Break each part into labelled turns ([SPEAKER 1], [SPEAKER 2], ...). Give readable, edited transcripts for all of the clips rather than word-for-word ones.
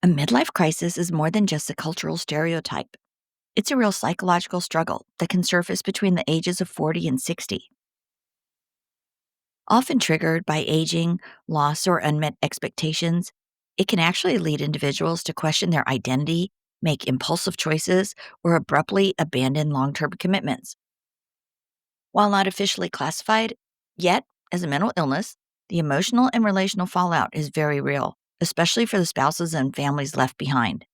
[SPEAKER 1] A midlife crisis is more than just a cultural stereotype. It's a real psychological struggle that can surface between the ages of 40 and 60. Often triggered by aging, loss, or unmet expectations, it can actually lead individuals to question their identity, make impulsive choices, or abruptly abandon long term commitments. While not officially classified yet as a mental illness, the emotional and relational fallout is very real, especially for the spouses and families left behind.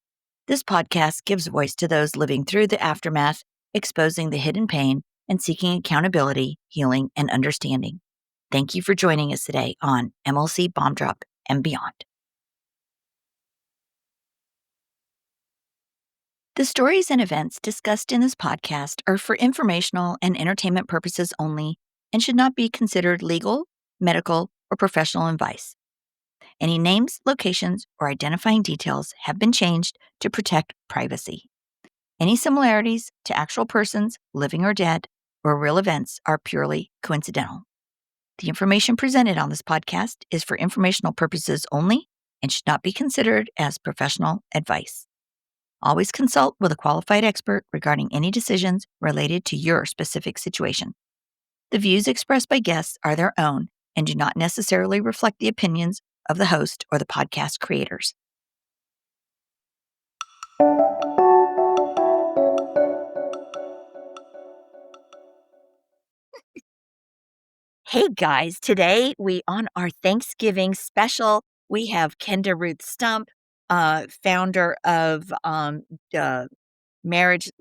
[SPEAKER 1] This podcast gives voice to those living through the aftermath, exposing the hidden pain, and seeking accountability, healing, and understanding. Thank you for joining us today on MLC Bomb Drop and Beyond. The stories and events discussed in this podcast are for informational and entertainment purposes only and should not be considered legal, medical, or professional advice. Any names, locations, or identifying details have been changed to protect privacy. Any similarities to actual persons, living or dead, or real events are purely coincidental. The information presented on this podcast is for informational purposes only and should not be considered as professional advice. Always consult with a qualified expert regarding any decisions related to your specific situation. The views expressed by guests are their own and do not necessarily reflect the opinions of the host or the podcast creators. Hey guys, today on our Thanksgiving special, we have Kenda-Ruth Stumpf, founder of marriage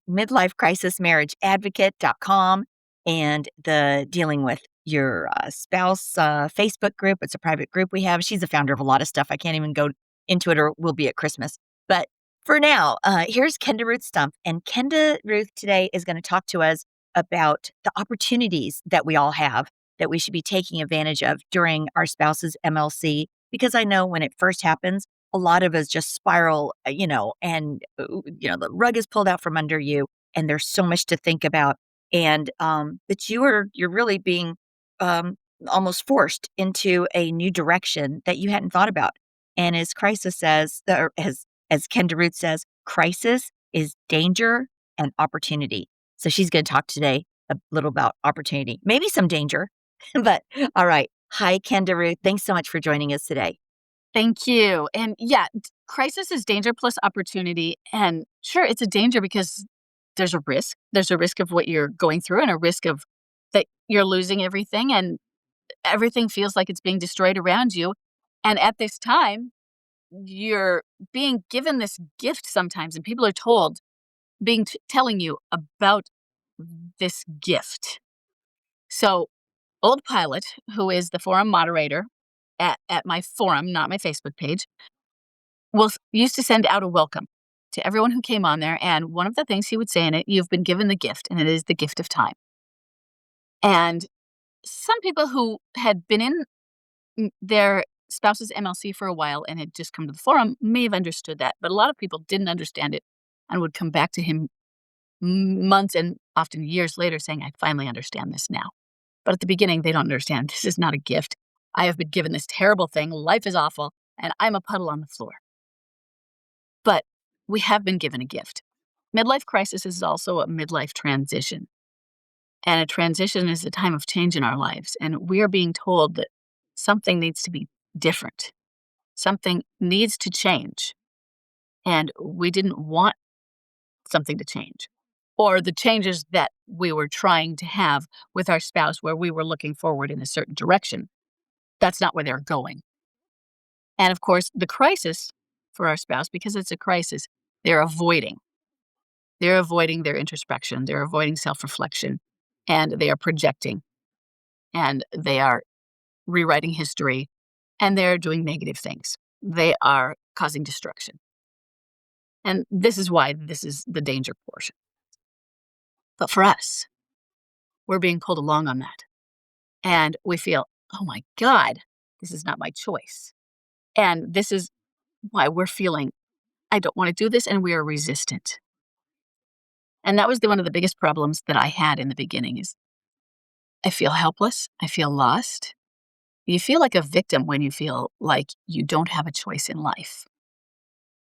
[SPEAKER 1] midlife crisis marriage advocate.com and the dealing with your spouse Facebook group. It's a private group we have. She's the founder of a lot of stuff. I can't even go into it or we'll be at Christmas. But for now, here's Kenda-Ruth Stumpf. And Kenda-Ruth today is going to talk to us about the opportunities that we all have that we should be taking advantage of during our spouse's MLC. Because I know when it first happens, a lot of us just spiral, and the rug is pulled out from under you, and there's so much to think about. And but you're really being almost forced into a new direction that you hadn't thought about. And as crisis says, or as Kenda-Ruth says, crisis is danger and opportunity. So she's going to talk today a little about opportunity, maybe some danger, but all right. Hi, Kenda-Ruth. Thanks so much for joining us today.
[SPEAKER 2] Thank you. And yeah, crisis is danger plus opportunity. And sure, it's a danger because there's a risk. There's a risk of what you're going through and a risk of that you're losing everything and everything feels like it's being destroyed around you. And at this time, you're being given this gift sometimes, and people are telling you about this gift. So, Old Pilot, who is the forum moderator at my forum, not my Facebook page, used to send out a welcome to everyone who came on there. And one of the things he would say in it, you've been given the gift, and it is the gift of time. And some people who had been in their spouse's MLC for a while and had just come to the forum may have understood that. But a lot of people didn't understand it and would come back to him months and often years later saying, I finally understand this now. But at the beginning, they don't understand. This is not a gift. I have been given this terrible thing. Life is awful, and I'm a puddle on the floor. But we have been given a gift. Midlife crisis is also a midlife transition. And a transition is a time of change in our lives. And we are being told that something needs to be different. Something needs to change. And we didn't want something to change. Or the changes that we were trying to have with our spouse where we were looking forward in a certain direction. That's not where they're going. And of course, the crisis for our spouse, because it's a crisis, they're avoiding. They're avoiding their introspection. They're avoiding self-reflection. And they are projecting. And they are rewriting history. And they're doing negative things. They are causing destruction. And this is why this is the danger portion. But for us, we're being pulled along on that. And we feel, oh my God, this is not my choice. And this is why we're feeling, I don't want to do this, and we are resistant. And that was one of the biggest problems that I had in the beginning is I feel helpless. I feel lost. You feel like a victim when you feel like you don't have a choice in life.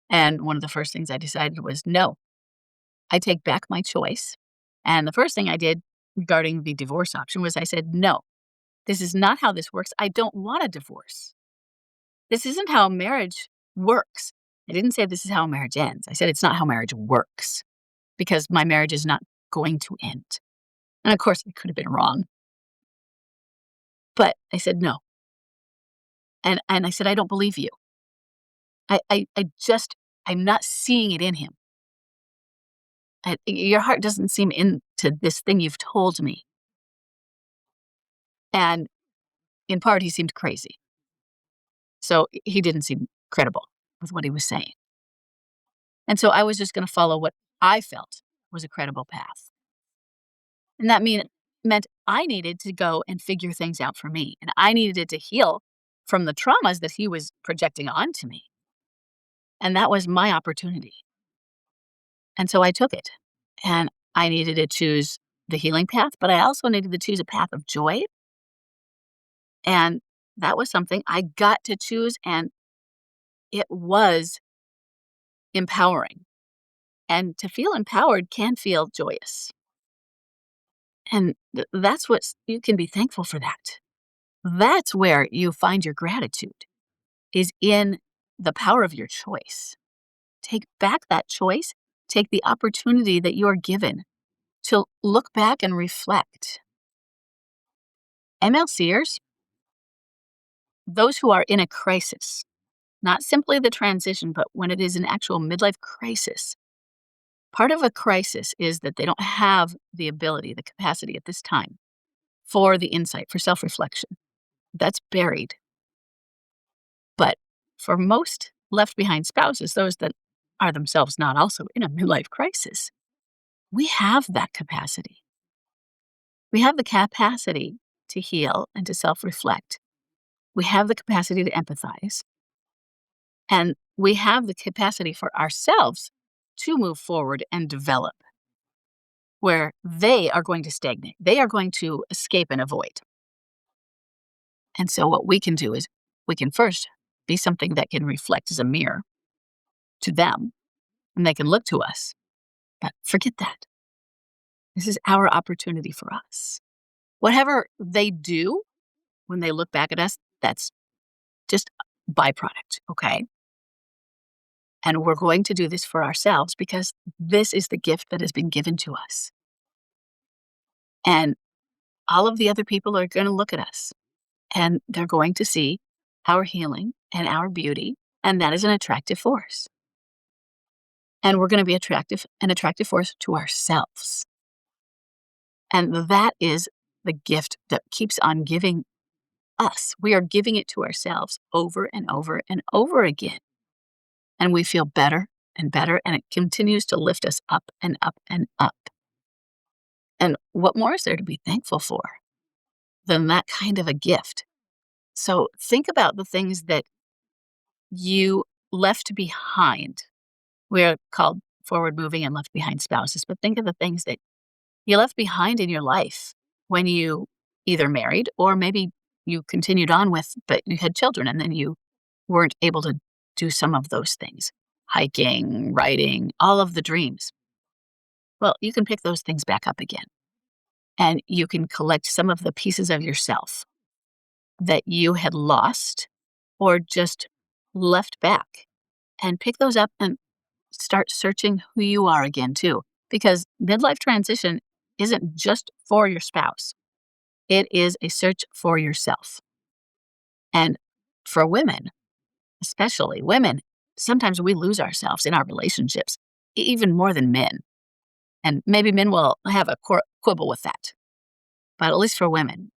[SPEAKER 2] And one of the first things I decided was, no, I take back my choice. And the first thing I did regarding the divorce option was I said, no, this is not how this works. I don't want a divorce. This isn't how marriage works. I didn't say this is how marriage ends. I said it's not how marriage works because my marriage is not going to end. And of course, I could have been wrong. But I said no. And I said, I don't believe you. I'm not seeing it in him. Your heart doesn't seem into this thing you've told me. And in part, he seemed crazy. So he didn't seem credible with what he was saying. And so I was just going to follow what I felt was a credible path. And that meant I needed to go and figure things out for me. And I needed to heal from the traumas that he was projecting onto me. And that was my opportunity. And so I took it. And I needed to choose the healing path, but I also needed to choose a path of joy. And that was something I got to choose. And it was empowering. And to feel empowered can feel joyous. And that's what you can be thankful for that. That's where you find your gratitude is in the power of your choice. Take back that choice. Take the opportunity that you are given to look back and reflect. MLCers, those who are in a crisis, not simply the transition, but when it is an actual midlife crisis, part of a crisis is that they don't have the ability, the capacity at this time for the insight, for self reflection. That's buried. But for most left behind spouses, those that are themselves not also in a midlife crisis, we have that capacity. We have the capacity to heal and to self reflect. We have the capacity to empathize. And we have the capacity for ourselves to move forward and develop where they are going to stagnate. They are going to escape and avoid. And so what we can do is we can first be something that can reflect as a mirror to them and they can look to us. But forget that. This is our opportunity for us. Whatever they do when they look back at us, that's just a byproduct, okay? And we're going to do this for ourselves because this is the gift that has been given to us. And all of the other people are going to look at us and they're going to see our healing and our beauty. And that is an attractive force. And we're going to be an attractive force to ourselves. And that is the gift that keeps on giving us. We are giving it to ourselves over and over and over again. And we feel better and better, and it continues to lift us up and up and up. And what more is there to be thankful for than that kind of a gift? So think about the things that you left behind. We're called forward moving and left behind spouses, but think of the things that you left behind in your life when you either married or maybe you continued on with, but you had children and then you weren't able to do some of those things. Hiking, writing, all of the dreams. Well, you can pick those things back up again. And you can collect some of the pieces of yourself that you had lost or just left back and pick those up and start searching who you are again, too. Because midlife transition isn't just for your spouse, it is a search for yourself. And for women, especially women, sometimes we lose ourselves in our relationships, even more than men. And maybe men will have a quibble with that. But at least for women,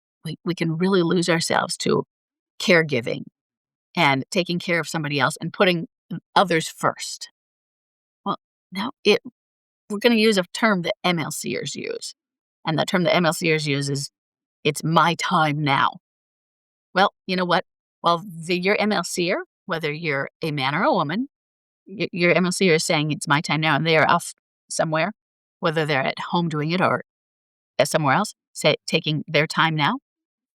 [SPEAKER 2] we can really lose ourselves to caregiving and taking care of somebody else and putting others first. Well, now we're going to use a term that MLCers use. And the term that MLCers use is, it's my time now. Well, you know what? While your MLCer, whether you're a man or a woman, your MLCer is saying it's my time now, and they are off somewhere, whether they're at home doing it or somewhere else, taking their time now,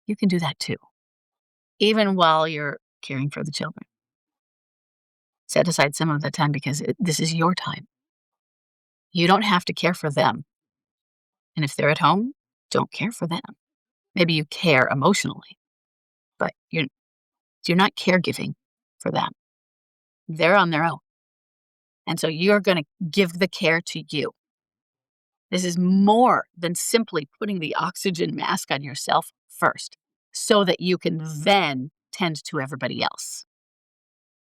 [SPEAKER 2] you can do that too, even while you're caring for the children. set aside some of the time because this is your time. You don't have to care for them. And if they're at home, don't care for them. Maybe you care emotionally, but you're not caregiving for them. They're on their own. And so you're going to give the care to you. This is more than simply putting the oxygen mask on yourself first so that you can then tend to everybody else.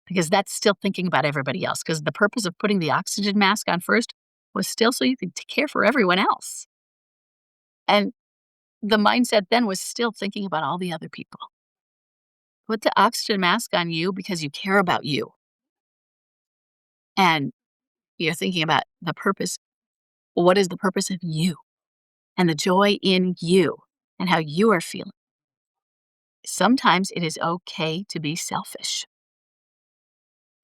[SPEAKER 2] Because that's still thinking about everybody else. Because the purpose of putting the oxygen mask on first was still so you could care for everyone else. And the mindset then was still thinking about all the other people. Put the oxygen mask on you because you care about you. And you're thinking about the purpose. What is the purpose of you and the joy in you and how you are feeling? Sometimes it is okay to be selfish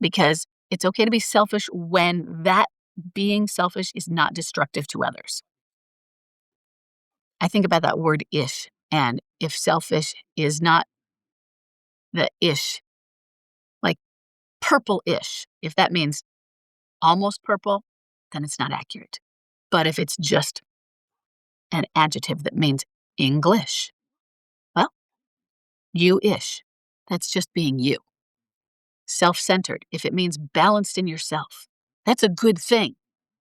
[SPEAKER 2] because it's okay to be selfish when that being selfish is not destructive to others. I think about that word ish, and if selfish is not the ish, like purple-ish, if that means almost purple, then it's not accurate. But if it's just an adjective that means English, well, you-ish, that's just being you. Self-centered, if it means balanced in yourself, that's a good thing.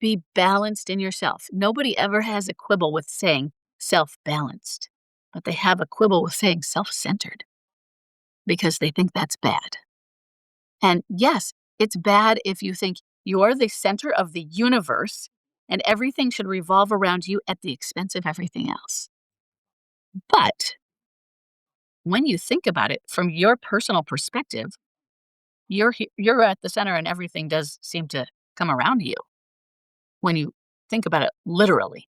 [SPEAKER 2] Be balanced in yourself. Nobody ever has a quibble with saying self-balanced, but they have a quibble with saying self-centered because they think that's bad. And yes, it's bad if you think you're the center of the universe and everything should revolve around you at the expense of everything else. But when you think about it from your personal perspective, you're at the center and everything does seem to come around you when you think about it literally.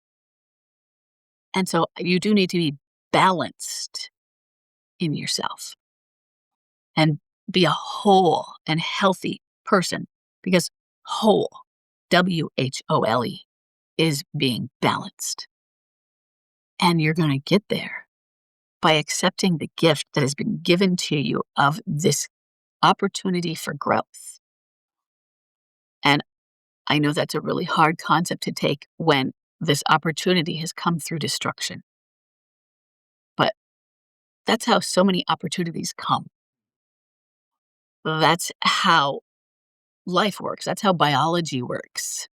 [SPEAKER 2] And so you do need to be balanced in yourself and be a whole and healthy person because whole, WHOLE, is being balanced. And you're going to get there by accepting the gift that has been given to you of this opportunity for growth. And I know that's a really hard concept to take when this opportunity has come through destruction. But that's how so many opportunities come. That's how life works. That's how biology works.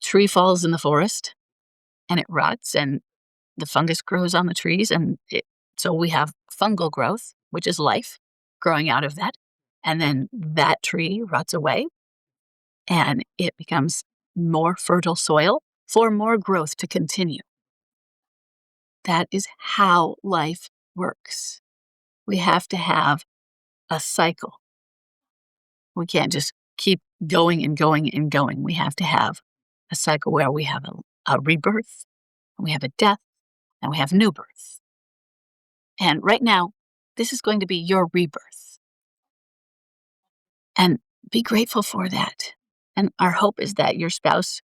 [SPEAKER 2] Tree falls in the forest and it rots and the fungus grows on the trees so we have fungal growth, which is life growing out of that. And then that tree rots away and it becomes more fertile soil for more growth to continue. That is how life works. We have to have a cycle. We can't just keep going and going and going. We have to have a cycle where we have a rebirth, and we have a death, and we have new birth. And right now, this is going to be your rebirth. And be grateful for that. And our hope is that your spouse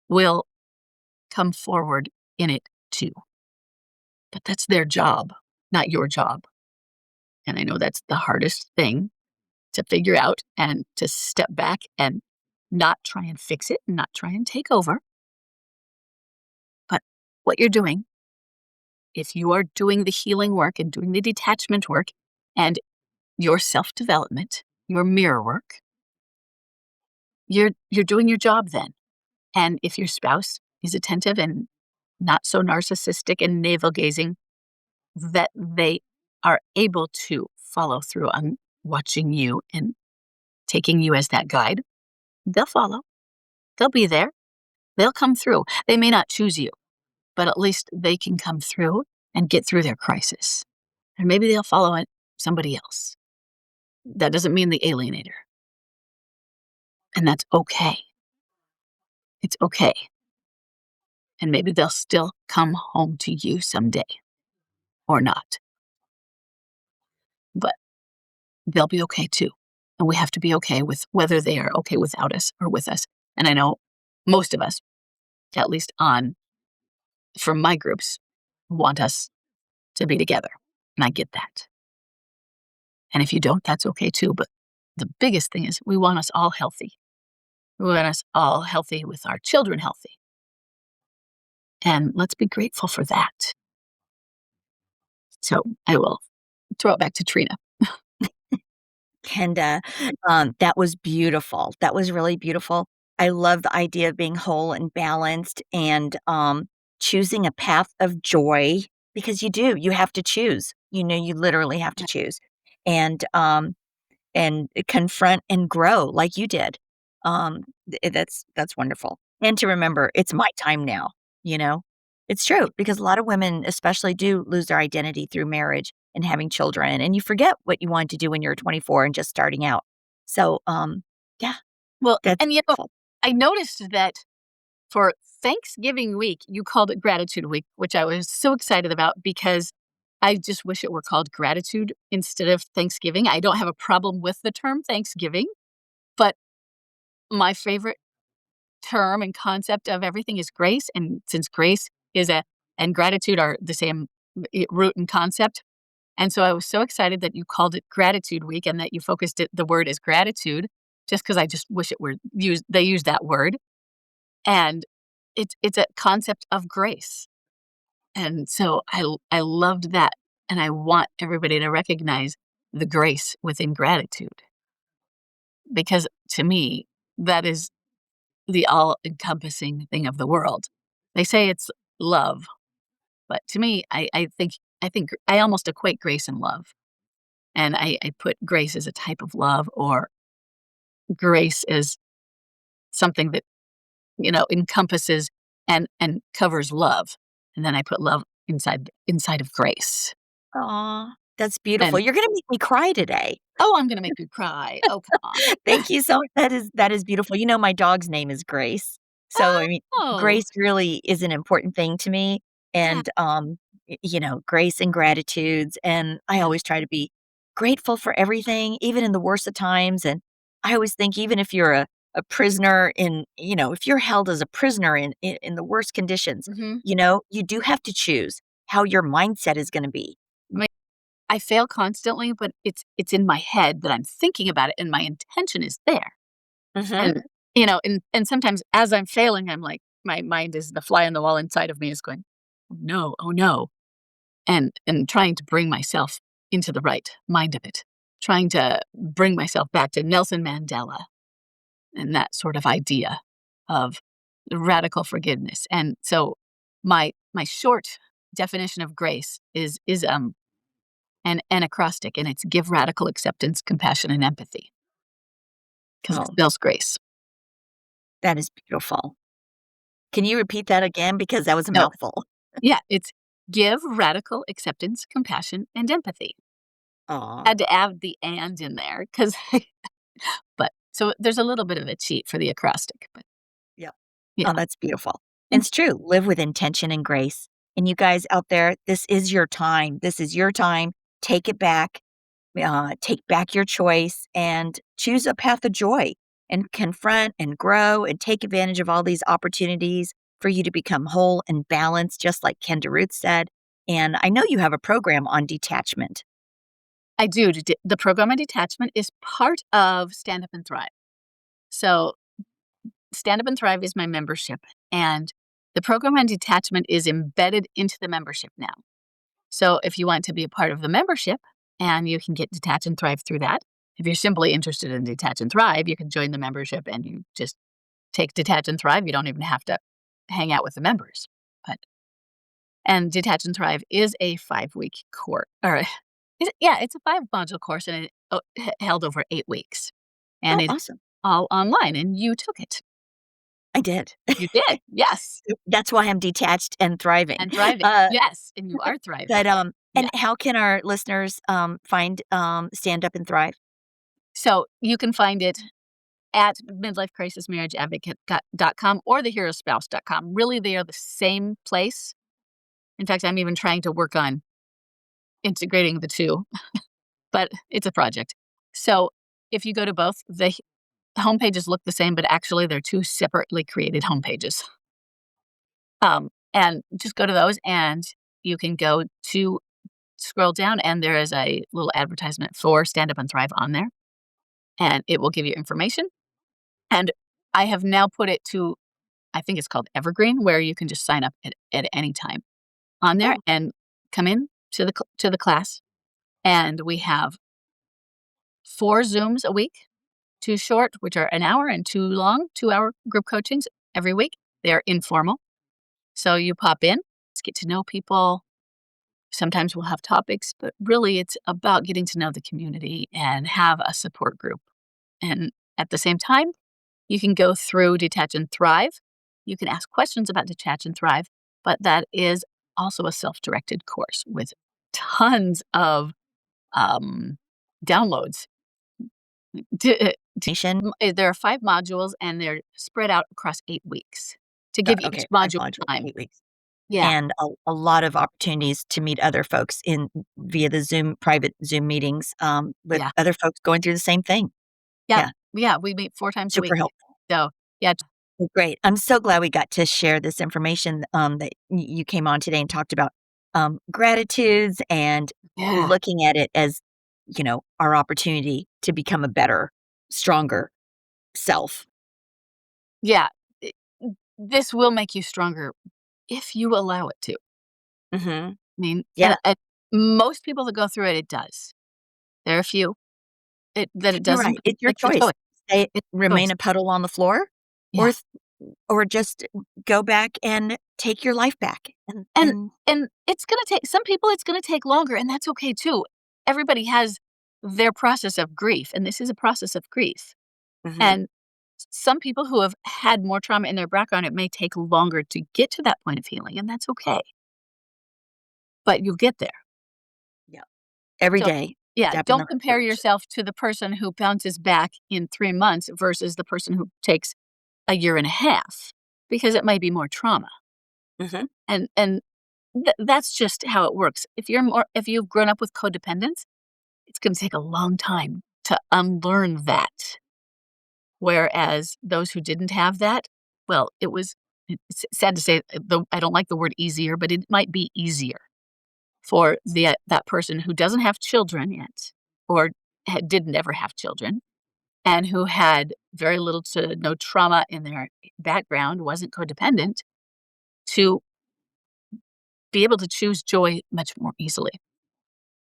[SPEAKER 2] will come forward in it too. But that's their job, not your job. And I know that's the hardest thing to figure out and to step back and not try and fix it and not try and take over. But what you're doing, if you are doing the healing work and doing the detachment work and your self-development, your mirror work, you're doing your job then. And if your spouse is attentive and not so narcissistic and navel-gazing, that they are able to follow through on watching you and taking you as that guide, they'll follow. They'll be there. They'll come through. They may not choose you, but at least they can come through and get through their crisis. Or maybe they'll follow somebody else. That doesn't mean the alienator. And that's okay. It's okay. And maybe they'll still come home to you someday or not. But they'll be okay too. And we have to be okay with whether they are okay without us or with us. And I know most of us, at least from my groups, want us to be together. And I get that. And if you don't, that's okay too. But the biggest thing is we want us all healthy. We want us all healthy with our children healthy. And let's be grateful for that. So I will throw it back to Trina.
[SPEAKER 1] Kenda, that was beautiful. That was really beautiful. I love the idea of being whole and balanced and, choosing a path of joy because you do, you have to choose. You literally have to choose. And, confront and grow like you did. That's wonderful. And to remember, it's my time now, you know? It's true because a lot of women especially do lose their identity through marriage and having children, and you forget what you wanted to do when you're 24 and just starting out. So, yeah,
[SPEAKER 2] Well,
[SPEAKER 1] that's
[SPEAKER 2] and
[SPEAKER 1] beautiful.
[SPEAKER 2] I noticed that for Thanksgiving week, you called it Gratitude Week, which I was so excited about because I just wish it were called Gratitude instead of Thanksgiving. I don't have a problem with the term Thanksgiving, but my favorite term and concept of everything is grace. And since grace is a and gratitude are the same root and concept. And so I was so excited that you called it Gratitude Week and that you focused the word as gratitude, just because I just wish it were used. They used that word, and it's a concept of grace. And so I loved that, and I want everybody to recognize the grace within gratitude because to me that is the all-encompassing thing of the world. They say it's love, but to me, I think I almost equate grace and love, and I put grace as a type of love, or grace is something that encompasses and covers love, and then I put love inside of grace.
[SPEAKER 1] Aw, that's beautiful.
[SPEAKER 2] And
[SPEAKER 1] You're gonna make me cry today.
[SPEAKER 2] oh, I'm gonna make you cry. Oh, come on.
[SPEAKER 1] Thank you so much. That is beautiful. My dog's name is Grace. So, I mean,
[SPEAKER 2] Oh,
[SPEAKER 1] grace really is an important thing to me
[SPEAKER 2] yeah,
[SPEAKER 1] and, grace and gratitudes, and I
[SPEAKER 2] yeah.
[SPEAKER 1] always try to be grateful for everything, even in the worst of times, and I always think even if you're a prisoner if you're held as a prisoner in the worst conditions,
[SPEAKER 2] Mhm.
[SPEAKER 1] you do have to choose how your mindset is gonna be.
[SPEAKER 2] I mean, I fail constantly, but it's in my head that I'm thinking about it, and my intention is there.
[SPEAKER 1] Mhm.
[SPEAKER 2] And, and sometimes as I'm failing, I'm like, my mind is the fly on the wall inside of me is going, "Oh, no, oh, no." And trying to bring myself into the right mind of it, trying to bring myself back to Nelson Mandela and that sort of idea of radical forgiveness. And so my short definition of grace is an acrostic, and it's give radical acceptance, compassion, and empathy because it
[SPEAKER 1] Oh,
[SPEAKER 2] spells grace.
[SPEAKER 1] that is beautiful. Can you repeat that again? Because that was a
[SPEAKER 2] No,
[SPEAKER 1] mouthful.
[SPEAKER 2] yeah, it's give radical acceptance, compassion, and empathy.
[SPEAKER 1] Aw,
[SPEAKER 2] Had to add the "and" in there because, but so there's a little bit of a cheat for the acrostic, but
[SPEAKER 1] yep.
[SPEAKER 2] yeah.
[SPEAKER 1] Oh, that's beautiful. And
[SPEAKER 2] And
[SPEAKER 1] it's true, live with intention and grace. And you guys out there, this is your time. This is your time. Take it back. Take back your choice and choose a path of joy and confront and grow and take advantage of all these opportunities for you to become whole and balanced, just like Kenda-Ruth said. And I know you have a program on detachment.
[SPEAKER 2] I do. The program on detachment is part of Stand Up and Thrive. So, Stand Up and Thrive is my membership, and the program on detachment is embedded into the membership now. So, if you want to be a part of the membership, and you can get Detach and Thrive through that. If you're simply interested in Detach and Thrive, you can join the membership and you just take Detach and Thrive. You don't even have to hang out with the members. But and Detach and Thrive is a 5-week course, or yeah, it's a 5-module course, and it held over 8 weeks, and
[SPEAKER 1] Oh,
[SPEAKER 2] it's
[SPEAKER 1] awesome.
[SPEAKER 2] all online. And you took it.
[SPEAKER 1] I did.
[SPEAKER 2] You did, yes,
[SPEAKER 1] That's why I'm detached and thriving.
[SPEAKER 2] and thriving,
[SPEAKER 1] Uh,
[SPEAKER 2] yes, and you are thriving.
[SPEAKER 1] but,
[SPEAKER 2] Yeah.
[SPEAKER 1] and how can our listeners, find, Stand Up and Thrive?
[SPEAKER 2] So you can find it at midlifecrisismarriageadvocate.com or theherospouse.com. Really, they are the same place. In fact, I'm even trying to work on integrating the two, but it's a project. So if you go to both, the homepages look the same, but actually they're two separately created homepages. And just go to those, and you can go to scroll down, and there is a little advertisement for Stand Up and Thrive on there. and it will give you information. And I have now put it to, I think it's called Evergreen, where you can just sign up at any time on there
[SPEAKER 1] Oh,
[SPEAKER 2] and come in to the class. And we have 4 Zooms a week, 2 short, which are an hour, and 2 long, 2-hour group coachings every week. They're informal. So you pop in, let's get to know people. Sometimes we'll have topics, but really it's about getting to know the community and have a support group. And at the same time, you can go through Detach and Thrive. You can ask questions about Detach and Thrive, but that is also a self-directed course with tons of um, downloads. To,
[SPEAKER 1] nation.
[SPEAKER 2] there are 5 modules, and they're spread out across 8 weeks to give
[SPEAKER 1] Okay,
[SPEAKER 2] each
[SPEAKER 1] 5
[SPEAKER 2] module
[SPEAKER 1] modules,
[SPEAKER 2] time.
[SPEAKER 1] 8 weeks.
[SPEAKER 2] Yeah,
[SPEAKER 1] And a lot of opportunities to meet other folks in via the Zoom private Zoom meetings, with
[SPEAKER 2] yeah,
[SPEAKER 1] other folks going through the same thing.
[SPEAKER 2] yeah,
[SPEAKER 1] Yeah,
[SPEAKER 2] yeah. We meet 4 times a
[SPEAKER 1] super
[SPEAKER 2] week.
[SPEAKER 1] helpful.
[SPEAKER 2] So, yeah,
[SPEAKER 1] Well, great. I'm so glad we got to share this information, that you came on today and talked about, gratitudes and
[SPEAKER 2] yeah,
[SPEAKER 1] looking at it as, our opportunity to become a better, stronger self.
[SPEAKER 2] yeah. It this will make you stronger if you allow it to.
[SPEAKER 1] Mhm.
[SPEAKER 2] I mean,
[SPEAKER 1] Yeah,
[SPEAKER 2] and most people that go through it, it does. There are a few that it
[SPEAKER 1] you're
[SPEAKER 2] doesn't,
[SPEAKER 1] right. It's your
[SPEAKER 2] that's your
[SPEAKER 1] choice.
[SPEAKER 2] choice.
[SPEAKER 1] Stay
[SPEAKER 2] It's your
[SPEAKER 1] remain
[SPEAKER 2] choice.
[SPEAKER 1] a puddle on the floor or
[SPEAKER 2] Yeah.
[SPEAKER 1] th or just go back and take your life back
[SPEAKER 2] And
[SPEAKER 1] and
[SPEAKER 2] and it's gonna take some people, it's gonna take longer, and that's okay too. Everybody has their process of grief, and this is a process of grief.
[SPEAKER 1] Mhm.
[SPEAKER 2] And some people who have had more trauma in their background, it may take longer to get to that point of healing, and that's okay, but you'll get there.
[SPEAKER 1] Yeah. Every
[SPEAKER 2] So,
[SPEAKER 1] day,
[SPEAKER 2] yeah,
[SPEAKER 1] step in the
[SPEAKER 2] don't
[SPEAKER 1] right
[SPEAKER 2] compare
[SPEAKER 1] direction.
[SPEAKER 2] yourself to the person who bounces back in 3 months versus the person who takes a year and a half, because it might be more trauma.
[SPEAKER 1] Mhm.
[SPEAKER 2] And that's just how it works. If you've grown up with codependence, it's gonna take a long time to unlearn that. Whereas those who didn't have that, well, it's sad to say, I don't like the word easier, but it might be easier for that person who doesn't have children yet, or didn't ever have children, and who had very little to no trauma in their background, wasn't codependent, to be able to choose joy much more easily.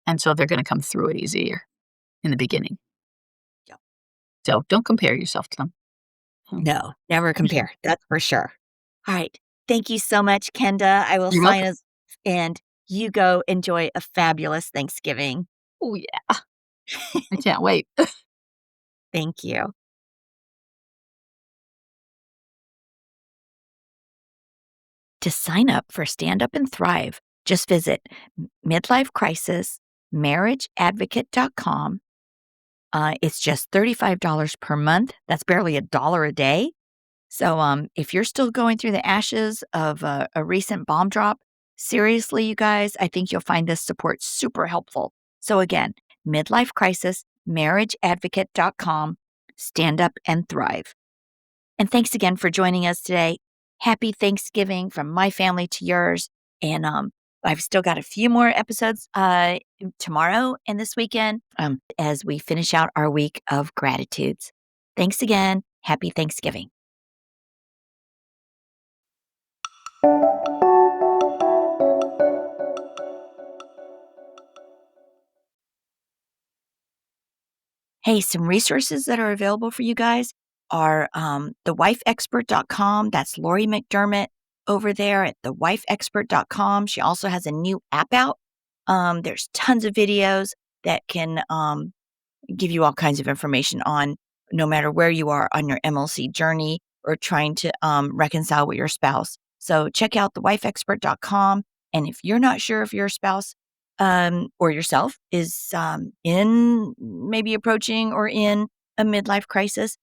[SPEAKER 2] And so they're gonna come through it easier in the beginning.
[SPEAKER 1] Yeah.
[SPEAKER 2] So don't compare yourself to them. Hmm.
[SPEAKER 1] No, never compare, that's for sure. Alright. Thank you so much, Kenda. I will
[SPEAKER 2] You're
[SPEAKER 1] sign
[SPEAKER 2] welcome.
[SPEAKER 1] us and you go enjoy a fabulous Thanksgiving.
[SPEAKER 2] Oh, yeah. I can't wait.
[SPEAKER 1] Thank you. To sign up for Stand Up and Thrive, just visit midlife crisis marriageadvocate.com. It's just $35 per month. That's barely $1 a day. So, if you're still going through the ashes of a recent bomb drop, seriously, you guys, I think you'll find this support super helpful. So again, midlife crisis marriageadvocate.com. Stand up and thrive. And thanks again for joining us today. Happy Thanksgiving from my family to yours. And I've still got a few more episodes tomorrow and this weekend as we finish out our week of gratitudes. Thanks again. Happy Thanksgiving. Hey, some resources that are available for you guys are thewifeexpert.com. That's Lori McDermott over there at thewifeexpert.com. She also has a new app out. There's tons of videos that can give you all kinds of information on no matter where you are on your MLC journey or trying to reconcile with your spouse. So check out thewifeexpert.com. And if you're not sure if your spouse or yourself is in maybe approaching or in a midlife crisis,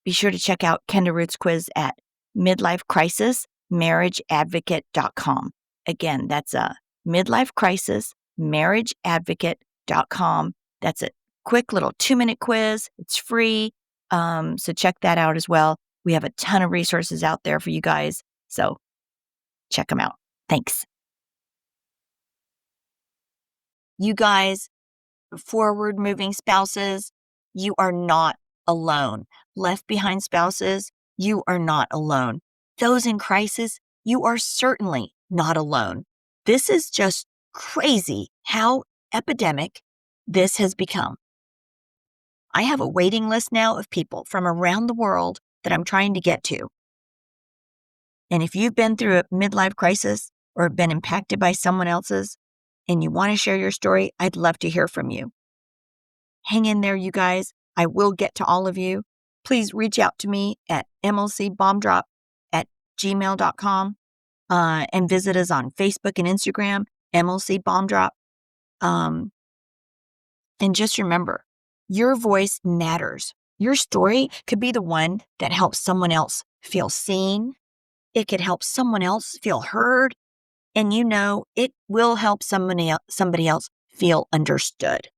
[SPEAKER 1] be sure to check out Kenda-Ruth's quiz at midlifecrisismarriageadvocate.com. Again, that's a midlifecrisismarriageadvocate.com. That's a quick little 2-minute quiz. It's free. So check that out as well. We have a ton of resources out there for you guys. So check them out. Thanks. You guys, forward moving spouses, You are not alone. Left behind spouses, you are not alone. Those in crisis, you are certainly not alone. This is just crazy how epidemic this has become. I have a waiting list now of people from around the world that I'm trying to get to. And if you've been through a midlife crisis or been impacted by someone else's and you want to share your story, I'd love to hear from you. Hang in there, you guys. I will get to all of you. Please reach out to me at mlcbombdrop@gmail.com and visit us on Facebook and Instagram, MLC Bombdrop. And just remember, your voice matters. Your story could be the one that helps someone else feel seen. It could help someone else feel heard. And it will help somebody else feel understood.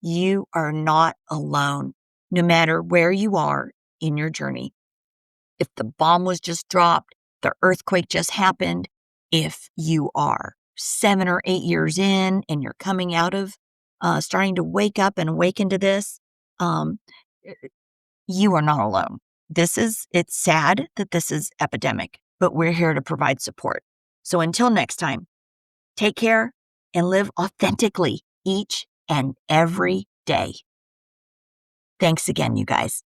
[SPEAKER 1] You are not alone, no matter where you are in your journey. If the bomb was just dropped, the earthquake just happened, if you are 7 or 8 years in and you're coming out of starting to wake up and awaken to this, um, you are not alone. It's sad that this is epidemic, but we're here to provide support. So until next time, take care and live authentically each and every day. Thanks again, you guys.